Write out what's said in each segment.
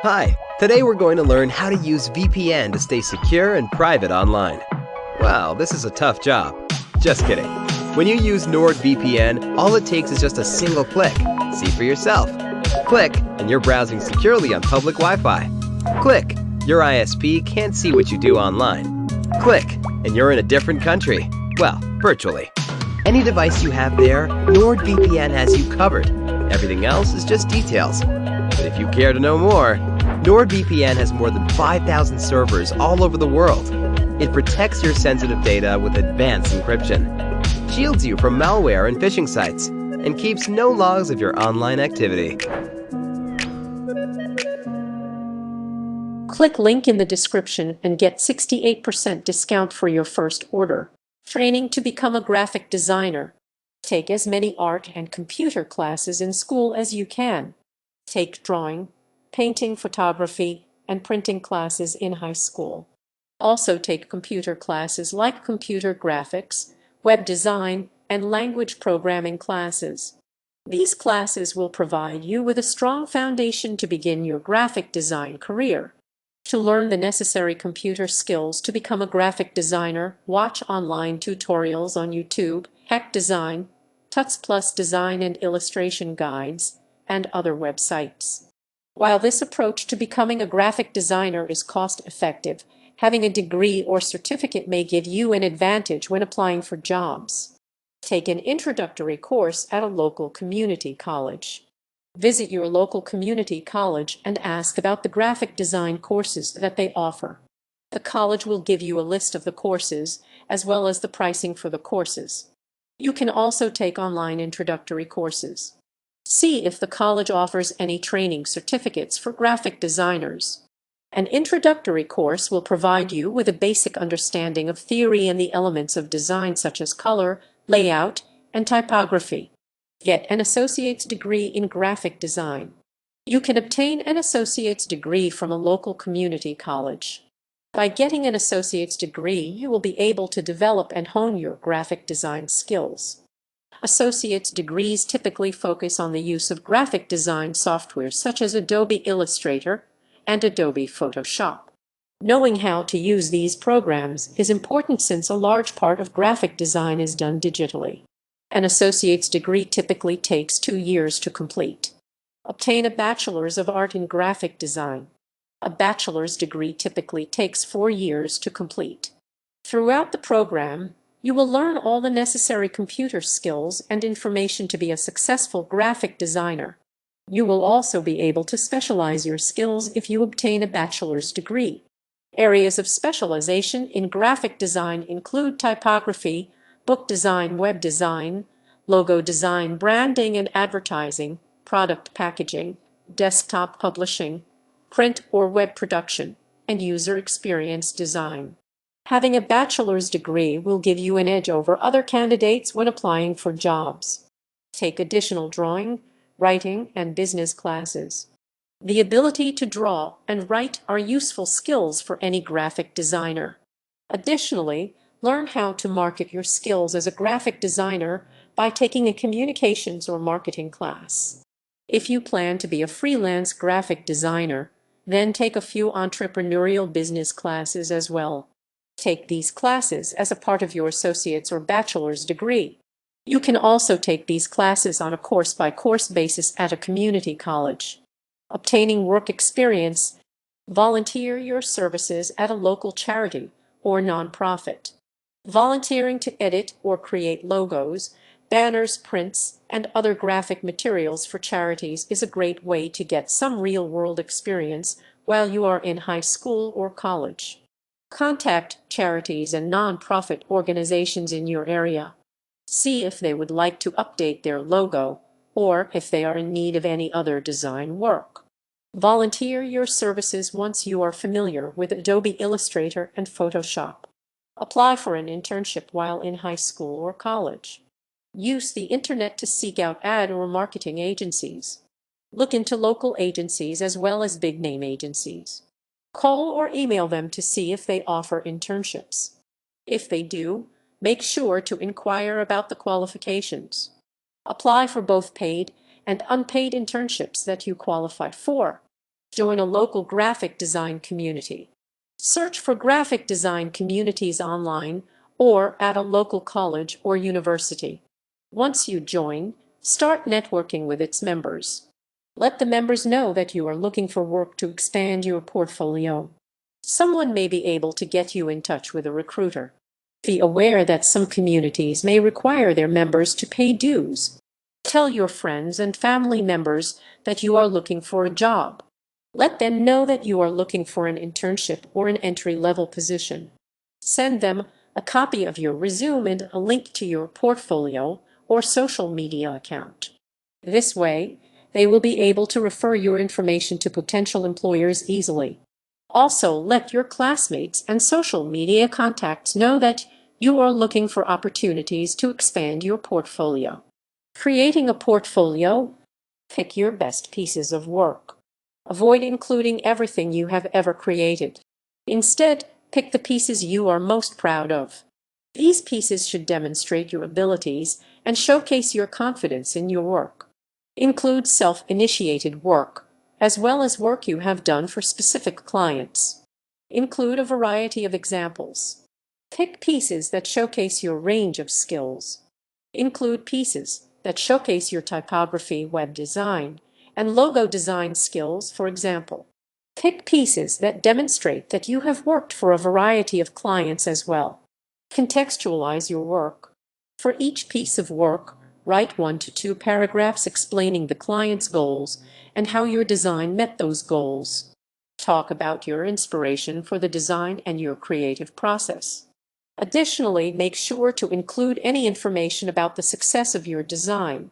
Hi, today we're going to learn how to use VPN to stay secure and private online. Wow, this is a tough job. Just kidding. When you use NordVPN, all it takes is just a single click. See for yourself. Click, and you're browsing securely on public Wi-Fi. Click, your ISP can't see what you do online. Click, and you're in a different country. Well, virtually. Any device you have there, NordVPN has you covered. Everything else is just details. But if you care to know more, NordVPN has more than 5,000 servers all over the world. It protects your sensitive data with advanced encryption, shields you from malware and phishing sites, and keeps no logs of your online activity. Click link in the description and get 68% discount for your first order. Training to become a graphic designer. Take as many art and computer classes in school as you can. Take drawing, painting, photography, and printing classes in high school. Also take computer classes like computer graphics, web design, and language programming classes. These classes will provide you with a strong foundation to begin your graphic design career. To learn the necessary computer skills to become a graphic designer, watch online tutorials on YouTube, Hack Design, Tuts Plus Design and Illustration Guides, and other websites. While this approach to becoming a graphic designer is cost-effective, having a degree or certificate may give you an advantage when applying for jobs. Take an introductory course at a local community college. Visit your local community college and ask about the graphic design courses that they offer. The college will give you a list of the courses, as well as the pricing for the courses. You can also take online introductory courses. See if the college offers any training certificates for graphic designers. An introductory course will provide you with a basic understanding of theory and the elements of design such as color, layout, and typography. Get an associate's degree in graphic design. You can obtain an associate's degree from a local community college. By getting an associate's degree, you will be able to develop and hone your graphic design skills. Associate's degrees typically focus on the use of graphic design software such as Adobe Illustrator and Adobe Photoshop. Knowing how to use these programs is important since a large part of graphic design is done digitally. An associate's degree typically takes 2 years to complete. Obtain a bachelor's of art in graphic design. A bachelor's degree typically takes 4 years to complete. Throughout the program, you will learn all the necessary computer skills and information to be a successful graphic designer. You will also be able to specialize your skills if you obtain a bachelor's degree. Areas of specialization in graphic design include typography, book design, web design, logo design, branding and advertising, product packaging, desktop publishing, print or web production, and user experience design. Having a bachelor's degree will give you an edge over other candidates when applying for jobs. Take additional drawing, writing, and business classes. The ability to draw and write are useful skills for any graphic designer. Additionally, learn how to market your skills as a graphic designer by taking a communications or marketing class. If you plan to be a freelance graphic designer, then take a few entrepreneurial business classes as well. Take these classes as a part of your associate's or bachelor's degree. You can also take these classes on a course-by-course basis at a community college. Obtaining work experience. Volunteer your services at a local charity or nonprofit. Volunteering to edit or create logos, banners, prints, and other graphic materials for charities is a great way to get some real-world experience while you are in high school or college. Contact charities and nonprofit organizations in your area. See if they would like to update their logo or if they are in need of any other design work. Volunteer your services once you are familiar with Adobe Illustrator and Photoshop. Apply for an internship while in high school or college. Use the internet to seek out ad or marketing agencies. Look into local agencies as well as big-name agencies. Call or email them to see if they offer internships. If they do, make sure to inquire about the qualifications. Apply for both paid and unpaid internships that you qualify for. Join a local graphic design community. Search for graphic design communities online or at a local college or university. Once you join, start networking with its members. Let the members know that you are looking for work to expand your portfolio. Someone may be able to get you in touch with a recruiter. Be aware that some communities may require their members to pay dues. Tell your friends and family members that you are looking for a job. Let them know that you are looking for an internship or an entry-level position. Send them a copy of your resume and a link to your portfolio or social media account. This way, they will be able to refer your information to potential employers easily. Also, let your classmates and social media contacts know that you are looking for opportunities to expand your portfolio. Creating a portfolio, pick your best pieces of work. Avoid including everything you have ever created. Instead, pick the pieces you are most proud of. These pieces should demonstrate your abilities and showcase your confidence in your work. Include self-initiated work, as well as work you have done for specific clients. Include a variety of examples. Pick pieces that showcase your range of skills. Include pieces that showcase your typography, web design, and logo design skills, for example. Pick pieces that demonstrate that you have worked for a variety of clients as well. Contextualize your work. For each piece of work, write 1 to 2 paragraphs explaining the client's goals and how your design met those goals. Talk about your inspiration for the design and your creative process. Additionally, make sure to include any information about the success of your design.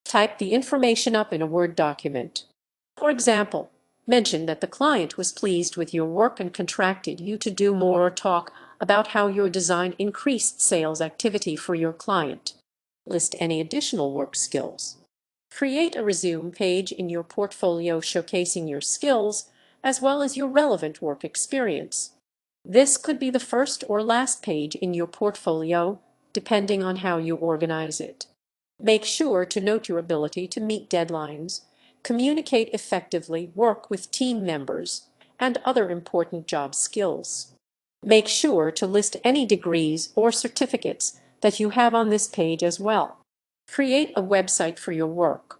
Type the information up in a Word document. For example, mention that the client was pleased with your work and contracted you to do more, or talk about how your design increased sales activity for your client. List any additional work skills. Create a resume page in your portfolio showcasing your skills as well as your relevant work experience. This could be the first or last page in your portfolio, depending on how you organize it. Make sure to note your ability to meet deadlines, communicate effectively, work with team members, and other important job skills. Make sure to list any degrees or certificates that you have on this page as well. Create a website for your work.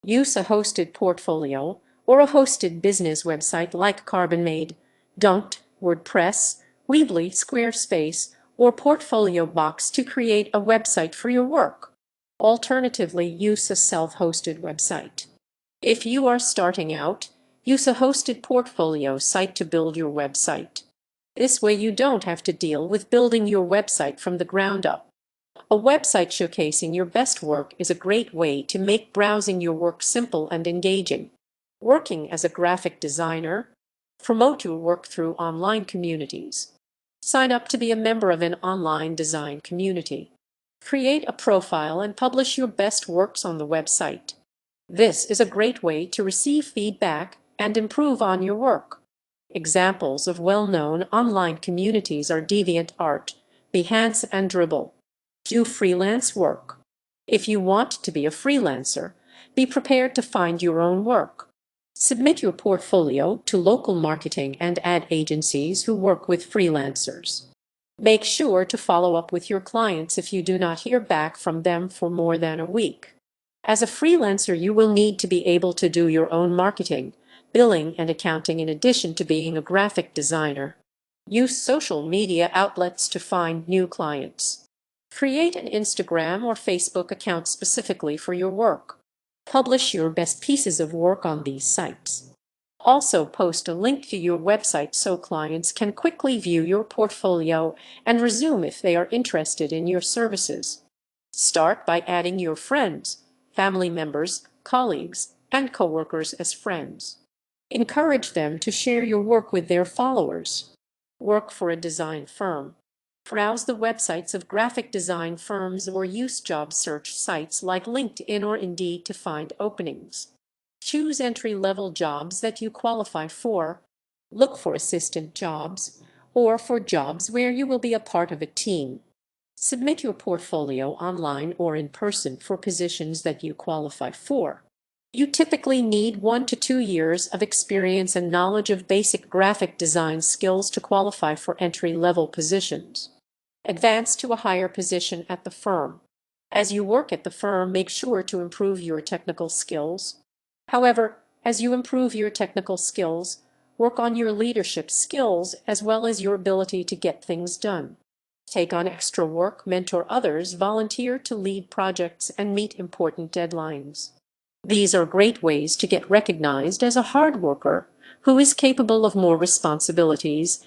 Use a hosted portfolio or a hosted business website like CarbonMade, Dunked, WordPress, Weebly, Squarespace, or Portfolio Box to create a website for your work. Alternatively, use a self-hosted website. If you are starting out, use a hosted portfolio site to build your website. This way you don't have to deal with building your website from the ground up. A website showcasing your best work is a great way to make browsing your work simple and engaging. Working as a graphic designer, promote your work through online communities. Sign up to be a member of an online design community. Create a profile and publish your best works on the website. This is a great way to receive feedback and improve on your work. Examples of well-known online communities are DeviantArt, Behance, and Dribbble. Do freelance work. If you want to be a freelancer, be prepared to find your own work. Submit your portfolio to local marketing and ad agencies who work with freelancers. Make sure to follow up with your clients if you do not hear back from them for more than a week. As a freelancer, you will need to be able to do your own marketing, billing, and accounting in addition to being a graphic designer. Use social media outlets to find new clients. Create an Instagram or Facebook account specifically for your work. Publish your best pieces of work on these sites. Also, post a link to your website so clients can quickly view your portfolio and resume if they are interested in your services. Start by adding your friends, family members, colleagues, and coworkers as friends. Encourage them to share your work with their followers. Work for a design firm. Browse the websites of graphic design firms or use job search sites like LinkedIn or Indeed to find openings. Choose entry-level jobs that you qualify for. Look for assistant jobs or for jobs where you will be a part of a team. Submit your portfolio online or in person for positions that you qualify for. You typically need 1 to 2 years of experience and knowledge of basic graphic design skills to qualify for entry-level positions. Advance to a higher position at the firm. As you work at the firm, make sure to improve your technical skills. However, as you improve your technical skills, work on your leadership skills as well as your ability to get things done. Take on extra work, mentor others, volunteer to lead projects, and meet important deadlines. These are great ways to get recognized as a hard worker who is capable of more responsibilities